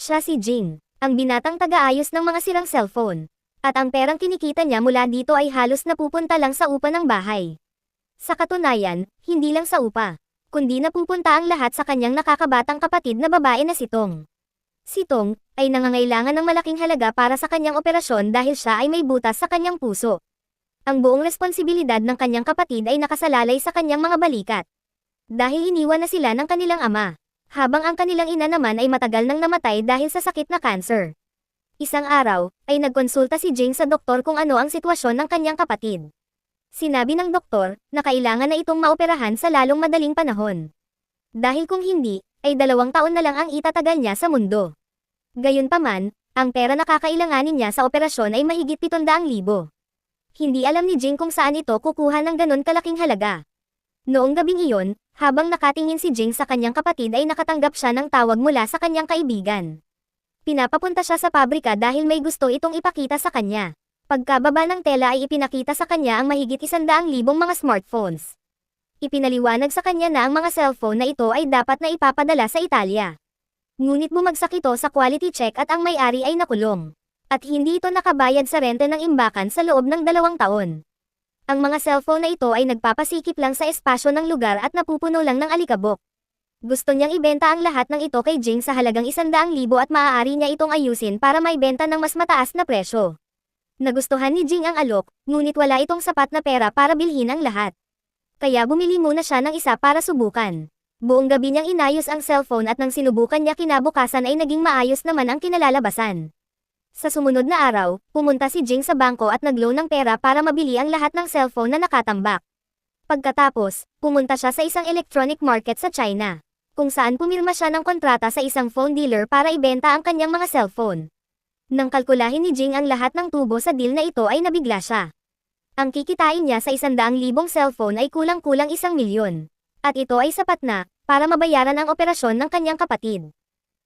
Siya si Jing, ang binatang taga-ayos ng mga sirang cellphone. At ang perang kinikita niya mula dito ay halos napupunta lang sa upa ng bahay. Sa katunayan, hindi lang sa upa, kundi napupunta ang lahat sa kanyang nakakabatang kapatid na babae na si Tong. Si Tong ay nangangailangan ng malaking halaga para sa kanyang operasyon dahil siya ay may butas sa kanyang puso. Ang buong responsibilidad ng kanyang kapatid ay nakasalalay sa kanyang mga balikat. Dahil iniwan na sila ng kanilang ama, habang ang kanilang ina naman ay matagal nang namatay dahil sa sakit na cancer. Isang araw, ay nagkonsulta si Jing sa doktor kung ano ang sitwasyon ng kanyang kapatid. Sinabi ng doktor, na kailangan na itong maoperahan sa lalong madaling panahon. Dahil kung hindi, ay 2 taon na lang ang itatagal niya sa mundo. Gayunpaman, ang pera na kakailanganin niya sa operasyon ay mahigit 700,000. Hindi alam ni Jing kung saan ito kukuha ng ganon kalaking halaga. Noong gabing iyon, habang nakatingin si Jing sa kanyang kapatid ay nakatanggap siya ng tawag mula sa kanyang kaibigan. Pinapapunta siya sa pabrika dahil may gusto itong ipakita sa kanya. Pagkababa ng tela ay ipinakita sa kanya ang mahigit 100,000 mga smartphones. Ipinaliwanag sa kanya na ang mga cellphone na ito ay dapat na ipapadala sa Italia. Ngunit bumagsak ito sa quality check at ang may-ari ay nakulong. At hindi ito nakabayad sa rente ng imbakan sa loob ng 2 taon. Ang mga cellphone na ito ay nagpapasikip lang sa espasyo ng lugar at napupuno lang ng alikabok. Gusto niyang ibenta ang lahat ng ito kay Jing sa halagang 100,000 at maaari niya itong ayusin para maibenta ng mas mataas na presyo. Nagustuhan ni Jing ang alok, ngunit wala itong sapat na pera para bilhin ang lahat. Kaya bumili muna siya ng isa para subukan. Buong gabi niyang inayos ang cellphone at nang sinubukan niya kinabukasan ay naging maayos naman ang kinalalabasan. Sa sumunod na araw, pumunta si Jing sa bangko at nag-loan ng pera para mabili ang lahat ng cellphone na nakatambak. Pagkatapos, pumunta siya sa isang electronic market sa China, kung saan pumirma siya ng kontrata sa isang phone dealer para ibenta ang kanyang mga cellphone. Nang kalkulahin ni Jing ang lahat ng tubo sa deal na ito ay nabigla siya. Ang kikitain niya sa 100,000 cellphone ay kulang-kulang 1 milyon. At ito ay sapat na, para mabayaran ang operasyon ng kanyang kapatid.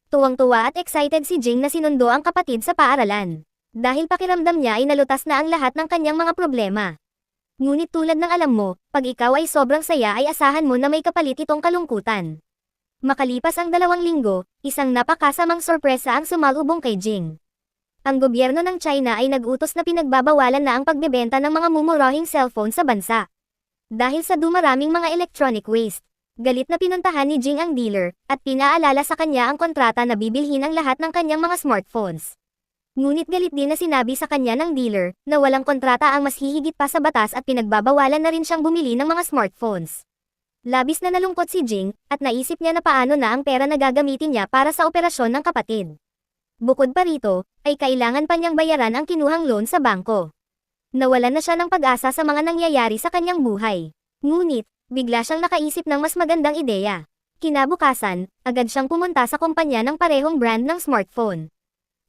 Tuwang-tuwa at excited si Jing na sinundo ang kapatid sa paaralan. Dahil pakiramdam niya ay nalutas na ang lahat ng kanyang mga problema. Ngunit tulad ng alam mo, pag ikaw ay sobrang saya ay asahan mo na may kapalit itong kalungkutan. Makalipas ang 2 linggo, isang napakasamang sorpresa ang sumalubong kay Jing. Ang gobyerno ng China ay nag-utos na pinagbabawalan na ang pagbebenta ng mga mumurahing cellphone sa bansa. Dahil sa dumaraming mga electronic waste, galit na pinuntahan ni Jing ang dealer, at pinaalala sa kanya ang kontrata na bibilhin ang lahat ng kanyang mga smartphones. Ngunit galit din na sinabi sa kanya ng dealer, na walang kontrata ang mas hihigit pa sa batas at pinagbabawalan na rin siyang bumili ng mga smartphones. Labis na nalungkot si Jing, at naisip niya na paano na ang pera na gagamitin niya para sa operasyon ng kapatid. Bukod pa rito, ay kailangan pa niyang bayaran ang kinuhang loan sa bangko. Nawalan na siya ng pag-asa sa mga nangyayari sa kanyang buhay. Ngunit, bigla siyang nakaisip ng mas magandang ideya. Kinabukasan, agad siyang pumunta sa kumpanya ng parehong brand ng smartphone.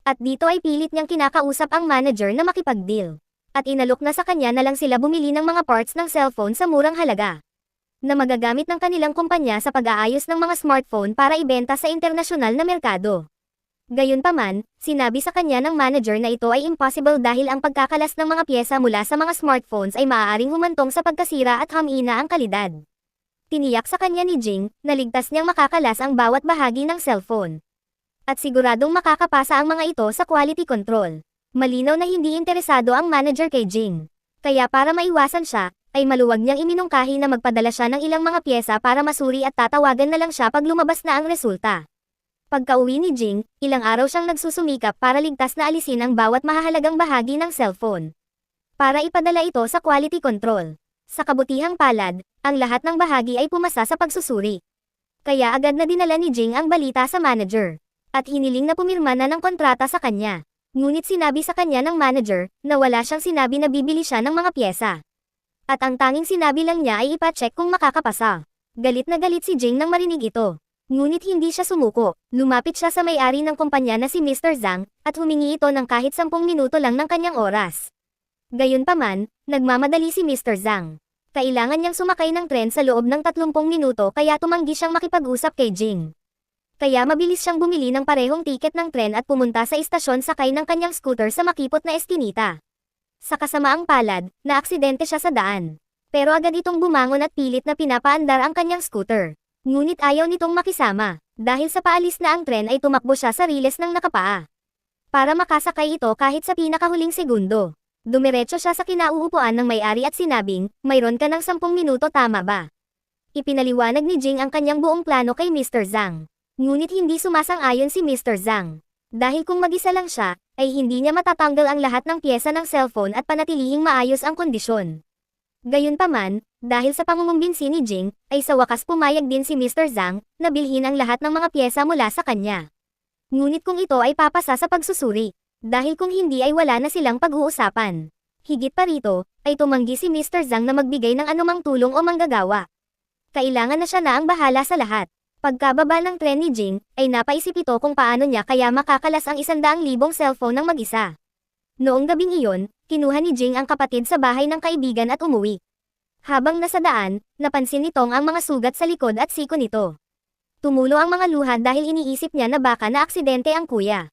At dito ay pilit niyang kinakausap ang manager na makipag-deal. At inalok na sa kanya na lang sila bumili ng mga parts ng cellphone sa murang halaga, na magagamit ng kanilang kumpanya sa pag-aayos ng mga smartphone para ibenta sa internasyonal na merkado. Gayunpaman, sinabi sa kanya ng manager na ito ay impossible dahil ang pagkakalas ng mga pyesa mula sa mga smartphones ay maaaring humantong sa pagkasira at hamina ang kalidad. Tiniyak sa kanya ni Jing, na ligtas niyang makakalas ang bawat bahagi ng cellphone. At siguradong makakapasa ang mga ito sa quality control. Malinaw na hindi interesado ang manager kay Jing. Kaya para maiwasan siya, ay maluwag niyang iminungkahi na magpadala siya ng ilang mga pyesa para masuri at tatawagan na lang siya pag lumabas na ang resulta. Pagka-uwi ni Jing, ilang araw siyang nagsusumikap para ligtas na alisin ang bawat mahahalagang bahagi ng cellphone, para ipadala ito sa quality control. Sa kabutihang palad, ang lahat ng bahagi ay pumasa sa pagsusuri. Kaya agad na dinala ni Jing ang balita sa manager, at hiniling na pumirma na ng kontrata sa kanya. Ngunit sinabi sa kanya ng manager, na wala siyang sinabi na bibili siya ng mga pyesa. At ang tanging sinabi lang niya ay ipa-check kung makakapasa. Galit na galit si Jing nang marinig ito. Ngunit hindi siya sumuko. Lumapit siya sa may-ari ng kumpanya na si Mr. Zhang, at humingi ito ng kahit 10 minuto lang ng kanyang oras. Gayunpaman, nagmamadali si Mr. Zhang. Kailangan niyang sumakay ng tren sa loob ng 30 minuto kaya tumanggi siyang makipag-usap kay Jing. Kaya mabilis siyang bumili ng parehong tiket ng tren at pumunta sa istasyon sakay ng kanyang scooter sa makipot na eskinita. Sa kasamaang palad, naaksidente siya sa daan. Pero agad itong bumangon at pilit na pinapaandar ang kanyang scooter. Ngunit ayaw nitong makisama. Dahil sa paalis na ang tren ay tumakbo siya sa riles ng nakapaa. Para makasakay ito kahit sa pinakahuling segundo. Dumiretso siya sa kinauupuan ng may-ari at sinabing, mayroon ka ng 10 minuto tama ba? Ipinaliwanag ni Jing ang kanyang buong plano kay Mr. Zhang. Ngunit hindi sumasang-ayon si Mr. Zhang. Dahil kung mag-isa lang siya, ay hindi niya matatanggal ang lahat ng pyesa ng cellphone at panatilihing maayos ang kondisyon. Gayunpaman, dahil sa pangungumbinsi ni Jing, ay sa wakas pumayag din si Mr. Zhang na bilhin ang lahat ng mga pyesa mula sa kanya. Ngunit kung ito ay papasa sa pagsusuri, dahil kung hindi ay wala na silang pag-uusapan. Higit pa rito, ay tumanggi si Mr. Zhang na magbigay ng anumang tulong o manggagawa. Kailangan na siya na ang bahala sa lahat. Pagkababa ng tren ni Jing, ay napaisip ito kung paano niya kaya makakalas ang 100,000 cellphone ng mag-isa. Noong gabing iyon, kinuha ni Jing ang kapatid sa bahay ng kaibigan at umuwi. Habang nasa daan, napansin nitong ang mga sugat sa likod at siko nito. Tumulo ang mga luha dahil iniisip niya na baka na aksidente ang kuya.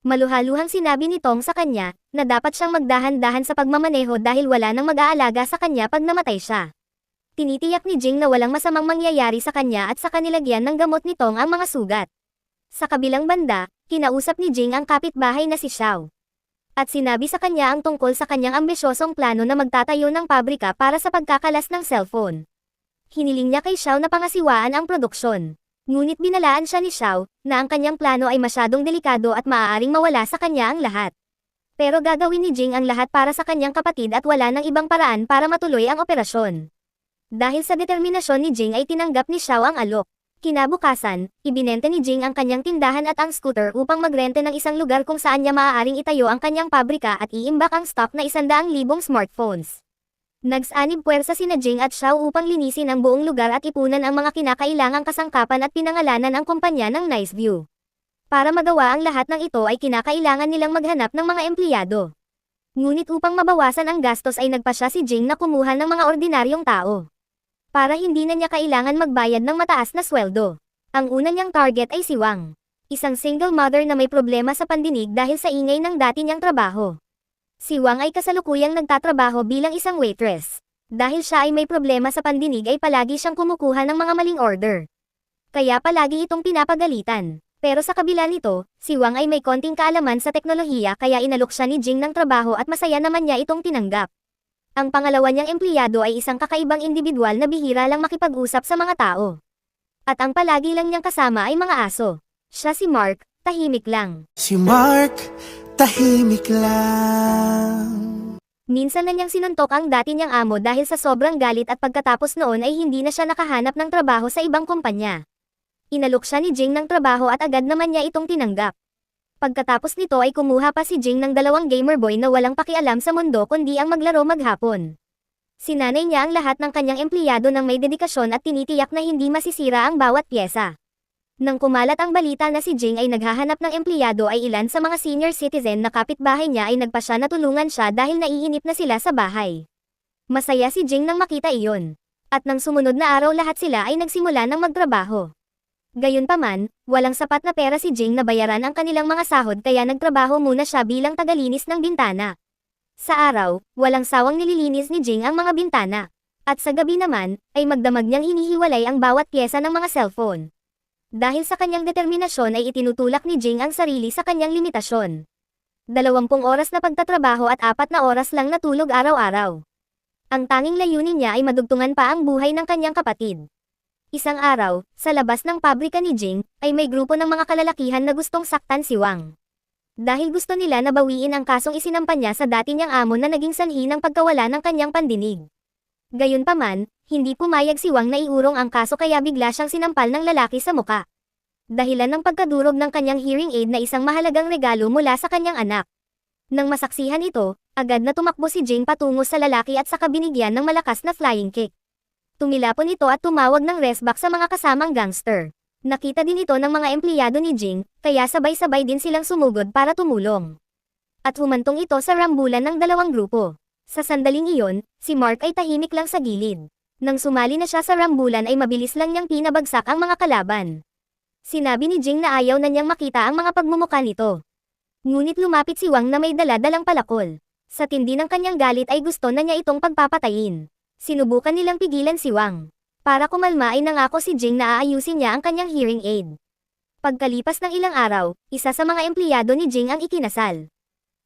Maluhaluhang sinabi ni Tong sa kanya, na dapat siyang magdahan-dahan sa pagmamaneho dahil wala nang mag-aalaga sa kanya pag namatay siya. Tinitiyak ni Jing na walang masamang mangyayari sa kanya at sa kanilagyan ng gamot ni Tong ang mga sugat. Sa kabilang banda, kinausap ni Jing ang kapitbahay na si Xiao. At sinabi sa kanya ang tungkol sa kanyang ambisyosong plano na magtatayo ng pabrika para sa pagkakalas ng cellphone. Hiniling niya kay Xiao na pangasiwaan ang produksyon. Ngunit binalaan siya ni Xiao, na ang kanyang plano ay masyadong delikado at maaaring mawala sa kanya ang lahat. Pero gagawin ni Jing ang lahat para sa kanyang kapatid at wala nang ibang paraan para matuloy ang operasyon. Dahil sa determinasyon ni Jing ay tinanggap ni Xiao ang alok. Kinabukasan, ibinenta ni Jing ang kanyang tindahan at ang scooter upang magrente ng isang lugar kung saan niya maaaring itayo ang kanyang pabrika at iimbak ang stock na 100,000 smartphones. Nagsanib puwersa sina Jing at Xiao upang linisin ang buong lugar at ipunan ang mga kinakailangang kasangkapan at pinangalanan ang kumpanya ng Nice View. Para magawa ang lahat ng ito ay kinakailangan nilang maghanap ng mga empleyado. Ngunit upang mabawasan ang gastos ay nagpasya si Jing na kumuha ng mga ordinaryong tao. Para hindi na niya kailangan magbayad ng mataas na sweldo. Ang una niyang target ay si Wang. Isang single mother na may problema sa pandinig dahil sa ingay ng dati niyang trabaho. Si Wang ay kasalukuyang nagtatrabaho bilang isang waitress. Dahil siya ay may problema sa pandinig ay palagi siyang kumukuha ng mga maling order. Kaya palagi itong pinapagalitan. Pero sa kabila nito, si Wang ay may konting kaalaman sa teknolohiya kaya inalok siya ni Jing ng trabaho at masaya naman niya itong tinanggap. Ang pangalawa niyang empleyado ay isang kakaibang individual na bihira lang makipag-usap sa mga tao. At ang palagi lang niyang kasama ay mga aso. Siya si Mark, tahimik lang. Si Mark, tahimik lang. Minsan na niyang sinuntok ang dati niyang amo dahil sa sobrang galit at pagkatapos noon ay hindi na siya nakahanap ng trabaho sa ibang kumpanya. Inalok siya ni Jing ng trabaho at agad naman niya itong tinanggap. Pagkatapos nito ay kumuha pa si Jing ng 2 gamer boy na walang pakialam sa mundo kundi ang maglaro maghapon. Sinanay niya ang lahat ng kanyang empleyado ng may dedikasyon at tinitiyak na hindi masisira ang bawat pyesa. Nang kumalat ang balita na si Jing ay naghahanap ng empleyado ay ilan sa mga senior citizen na kapitbahay niya ay nagpasya na tulungan siya dahil naiinip na sila sa bahay. Masaya si Jing nang makita iyon. At nang sumunod na araw lahat sila ay nagsimula ng magtrabaho. Gayunpaman, walang sapat na pera si Jing na bayaran ang kanilang mga sahod kaya nagtrabaho muna siya bilang tagalinis ng bintana. Sa araw, walang sawang nililinis ni Jing ang mga bintana. At sa gabi naman, ay magdamag niyang hinihiwalay ang bawat pyesa ng mga cellphone. Dahil sa kanyang determinasyon ay itinutulak ni Jing ang sarili sa kanyang limitasyon. 20 oras na pagtatrabaho at 4 na oras lang na tulog araw-araw. Ang tanging layunin niya ay madugtungan pa ang buhay ng kanyang kapatid. Isang araw, sa labas ng pabrika ni Jing, ay may grupo ng mga kalalakihan na gustong saktan si Wang. Dahil gusto nila na bawiin ang kasong isinampa niya sa dati niyang amo na naging sanhi ng pagkawala ng kanyang pandinig. Gayunpaman, hindi pumayag si Wang na iurong ang kaso kaya bigla siyang sinampal ng lalaki sa muka. Dahilan ng pagkadurog ng kanyang hearing aid na isang mahalagang regalo mula sa kanyang anak. Nang masaksihan ito, agad na tumakbo si Jing patungo sa lalaki at saka binigyan ng malakas na flying kick. Tumilapon ito at tumawag ng resback sa mga kasamang gangster. Nakita din ito ng mga empleyado ni Jing, kaya sabay-sabay din silang sumugod para tumulong. At humantong ito sa rambulan ng 2 grupo. Sa sandaling iyon, si Mark ay tahimik lang sa gilid. Nang sumali na siya sa rambulan ay mabilis lang niyang pinabagsak ang mga kalaban. Sinabi ni Jing na ayaw na niyang makita ang mga pagmumukha nito. Ngunit lumapit si Wang na may dala-dalang palakol. Sa tindi ng kanyang galit ay gusto na niya itong pagpapatayin. Sinubukan nilang pigilan si Wang. Para kumalma ay nangako si Jing na aayusin niya ang kanyang hearing aid. Pagkalipas ng ilang araw, isa sa mga empleyado ni Jing ang ikinasal.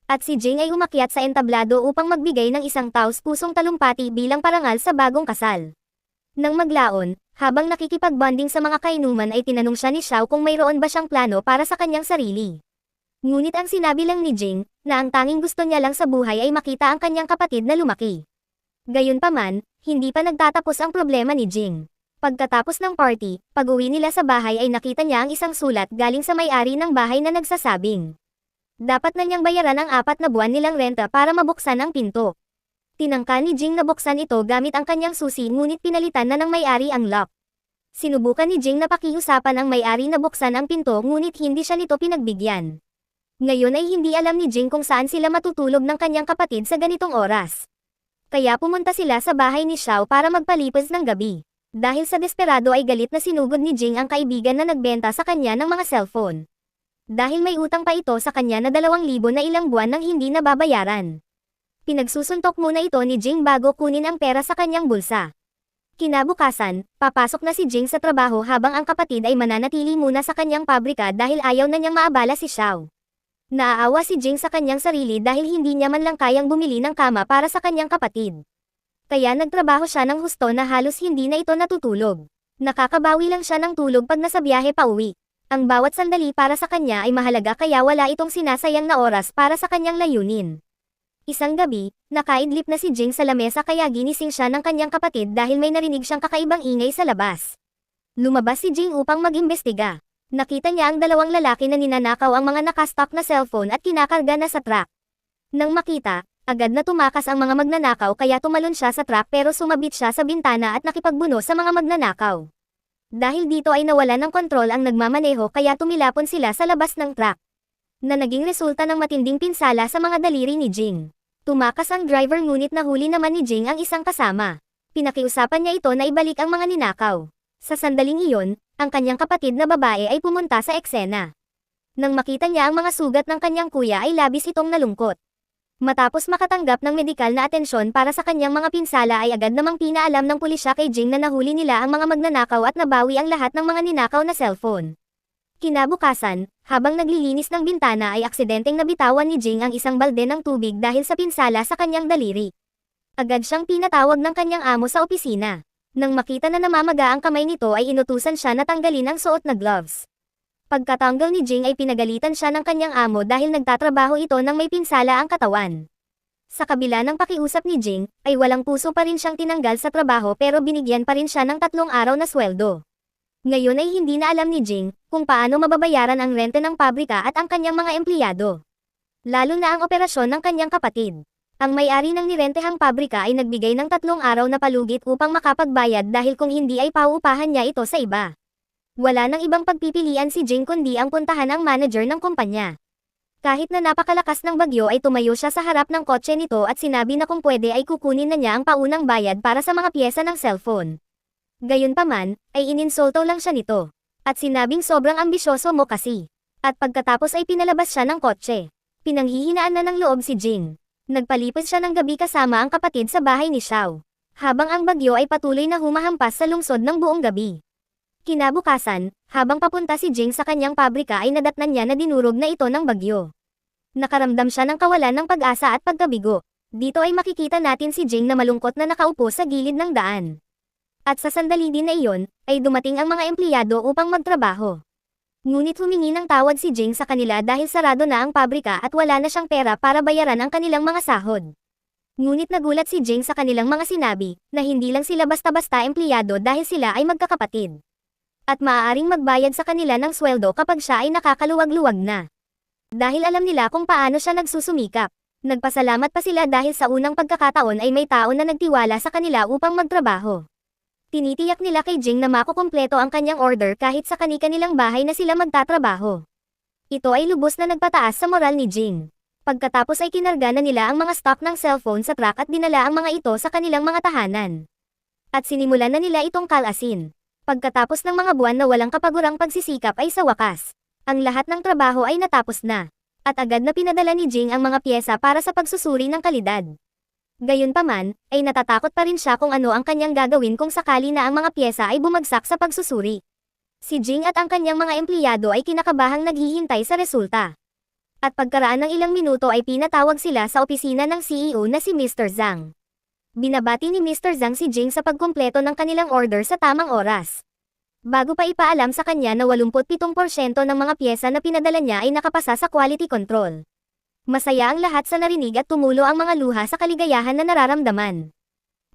At si Jing ay umakyat sa entablado upang magbigay ng isang taos-pusong talumpati bilang parangal sa bagong kasal. Nang maglaon, habang nakikipag-bonding sa mga kainuman ay tinanong siya ni Xiao kung mayroon ba siyang plano para sa kanyang sarili. Ngunit ang sinabi lang ni Jing, na ang tanging gusto niya lang sa buhay ay makita ang kanyang kapatid na lumaki. Gayunpaman, hindi pa nagtatapos ang problema ni Jing. Pagkatapos ng party, pag-uwi nila sa bahay ay nakita niya ang isang sulat galing sa may-ari ng bahay na nagsasabing dapat na niyang bayaran ang 4 na buwan nilang renta para mabuksan ang pinto. Tinangka ni Jing na buksan ito gamit ang kanyang susi ngunit pinalitan na ng may-ari ang lock. Sinubukan ni Jing na pakiusapan ang may-ari na buksan ang pinto ngunit hindi siya nito pinagbigyan. Ngayon ay hindi alam ni Jing kung saan sila matutulog ng kanyang kapatid sa ganitong oras. Kaya pumunta sila sa bahay ni Xiao para magpalipas ng gabi. Dahil sa desperado ay galit na sinugod ni Jing ang kaibigan na nagbenta sa kanya ng mga cellphone. Dahil may utang pa ito sa kanya na 2,000 na ilang buwan nang hindi nababayaran. Pinagsusuntok muna ito ni Jing bago kunin ang pera sa kanyang bulsa. Kinabukasan, papasok na si Jing sa trabaho habang ang kapatid ay mananatili muna sa kanyang pabrika dahil ayaw na niyang maabala si Xiao. Naaawa si Jing sa kanyang sarili dahil hindi niya man lang kayang bumili ng kama para sa kanyang kapatid. Kaya nagtrabaho siya ng husto na halos hindi na ito natutulog. Nakakabawi lang siya ng tulog pag nasa biyahe pa uwi. Ang bawat sandali para sa kanya ay mahalaga kaya wala itong sinasayang na oras para sa kanyang layunin. Isang gabi, nakaidlip na si Jing sa lamesa kaya ginising siya ng kanyang kapatid dahil may narinig siyang kakaibang ingay sa labas. Lumabas si Jing upang mag-imbestiga. Nakita niya ang 2 lalaki na ninanakaw ang mga nakastock na cellphone at kinakarga na sa truck. Nang makita, agad na tumakas ang mga magnanakaw kaya tumalon siya sa truck pero sumabit siya sa bintana at nakipagbuno sa mga magnanakaw. Dahil dito ay nawalan ng kontrol ang nagmamaneho kaya tumilapon sila sa labas ng truck. Na naging resulta ng matinding pinsala sa mga daliri ni Jing. Tumakas ang driver ngunit nahuli naman ni Jing ang isang kasama. Pinakiusapan niya ito na ibalik ang mga ninakaw. Sa sandaling iyon, ang kanyang kapatid na babae ay pumunta sa eksena. Nang makita niya ang mga sugat ng kanyang kuya ay labis itong nalungkot. Matapos makatanggap ng medikal na atensyon para sa kanyang mga pinsala ay agad namang pinaalam ng pulisya kay Jing na nahuli nila ang mga magnanakaw at nabawi ang lahat ng mga ninakaw na cellphone. Kinabukasan, habang naglilinis ng bintana ay aksidenteng nabitawan ni Jing ang isang balde ng tubig dahil sa pinsala sa kanyang daliri. Agad siyang pinatawag ng kanyang amo sa opisina. Nang makita na namamaga ang kamay nito ay inutusan siya na tanggalin ang suot na gloves. Pagkatanggal ni Jing ay pinagalitan siya ng kanyang amo dahil nagtatrabaho ito nang may pinsala ang katawan. Sa kabila ng pakiusap ni Jing, ay walang puso pa rin siyang tinanggal sa trabaho pero binigyan pa rin siya ng 3 araw na sweldo. Ngayon ay hindi na alam ni Jing kung paano mababayaran ang rente ng pabrika at ang kanyang mga empleyado. Lalo na ang operasyon ng kanyang kapatid. Ang may-ari ng nirentehang pabrika ay nagbigay ng 3 araw na palugit upang makapagbayad dahil kung hindi ay pauupahan niya ito sa iba. Wala nang ibang pagpipilian si Jing kundi ang puntahan ang manager ng kumpanya. Kahit na napakalakas ng bagyo ay tumayo siya sa harap ng kotse nito at sinabi na kung pwede ay kukunin na niya ang paunang bayad para sa mga piyesa ng cellphone. Gayunpaman, ay ininsulto lang siya nito. At sinabing sobrang ambisyoso mo kasi. At pagkatapos ay pinalabas siya ng kotse. Pinanghihinaan na ng loob si Jing. Nagpalipad siya ng gabi kasama ang kapatid sa bahay ni Xiao. Habang ang bagyo ay patuloy na humahampas sa lungsod ng buong gabi. Kinabukasan, habang papunta si Jing sa kanyang pabrika ay nadatnan niya na dinurog na ito ng bagyo. Nakaramdam siya ng kawalan ng pag-asa at pagkabigo. Dito ay makikita natin si Jing na malungkot na nakaupo sa gilid ng daan. At sa sandali din na iyon, ay dumating ang mga empleyado upang magtrabaho. Ngunit humingi ng tawad si Jing sa kanila dahil sarado na ang pabrika at wala na siyang pera para bayaran ang kanilang mga sahod. Ngunit nagulat si Jing sa kanilang mga sinabi, na hindi lang sila basta-basta empleyado dahil sila ay magkakapatid. At maaaring magbayad sa kanila ng sweldo kapag siya ay nakakaluwag-luwag na. Dahil alam nila kung paano siya nagsusumikap. Nagpasalamat pa sila dahil sa unang pagkakataon ay may tao na nagtiwala sa kanila upang magtrabaho. Tinitiyak nila kay Jing na makukumpleto ang kanyang order kahit sa kani-kanilang bahay na sila magtatrabaho. Ito ay lubos na nagpataas sa moral ni Jing. Pagkatapos ay kinarga na nila ang mga stock ng cellphone sa truck at dinala ang mga ito sa kanilang mga tahanan. At sinimulan na nila itong kalasin. Pagkatapos ng mga buwan na walang kapagurang pagsisikap ay sa wakas. Ang lahat ng trabaho ay natapos na. At agad na pinadala ni Jing ang mga pyesa para sa pagsusuri ng kalidad. Gayunpaman, ay natatakot pa rin siya kung ano ang kanyang gagawin kung sakali na ang mga pyesa ay bumagsak sa pagsusuri. Si Jing at ang kanyang mga empleyado ay kinakabahang naghihintay sa resulta. At pagkaraan ng ilang minuto ay pinatawag sila sa opisina ng CEO na si Mr. Zhang. Binabati ni Mr. Zhang si Jing sa pagkumpleto ng kanilang order sa tamang oras. Bago pa ipaalam sa kanya na 87% ng mga pyesa na pinadala niya ay nakapasa sa quality control. Masaya ang lahat sa narinig at tumulo ang mga luha sa kaligayahan na nararamdaman.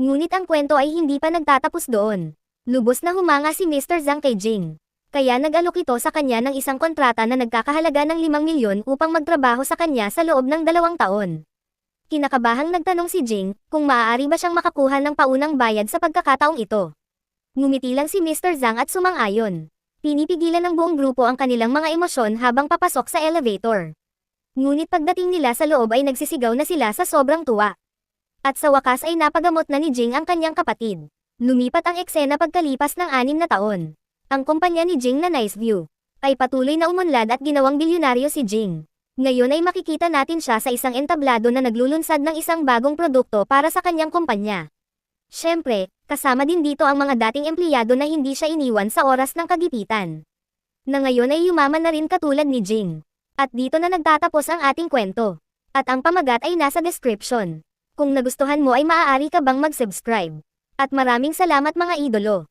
Ngunit ang kwento ay hindi pa nagtatapos doon. Lubos na humanga si Mr. Zhang kay Jing. Kaya nag-alok ito sa kanya ng isang kontrata na nagkakahalaga ng 5 milyon upang magtrabaho sa kanya sa loob ng 2 taon. Kinakabahang nagtanong si Jing kung maaari ba siyang makakuha ng paunang bayad sa pagkakataong ito. Ngumiti lang si Mr. Zhang at sumang-ayon. Pinipigilan ng buong grupo ang kanilang mga emosyon habang papasok sa elevator. Ngunit pagdating nila sa loob ay nagsisigaw na sila sa sobrang tuwa. At sa wakas ay napagamot na ni Jing ang kanyang kapatid. Lumipat ang eksena pagkalipas ng 6 na taon. Ang kumpanya ni Jing na Nice View ay patuloy na umunlad at ginawang bilyonaryo si Jing. Ngayon ay makikita natin siya sa isang entablado na naglulunsad ng isang bagong produkto para sa kanyang kumpanya. Siyempre, kasama din dito ang mga dating empleyado na hindi siya iniwan sa oras ng kagipitan. Na ngayon ay yumaman na rin katulad ni Jing. At dito na nagtatapos ang ating kwento. At ang pamagat ay nasa description. Kung nagustuhan mo ay maaari ka bang mag-subscribe. At maraming salamat mga idolo.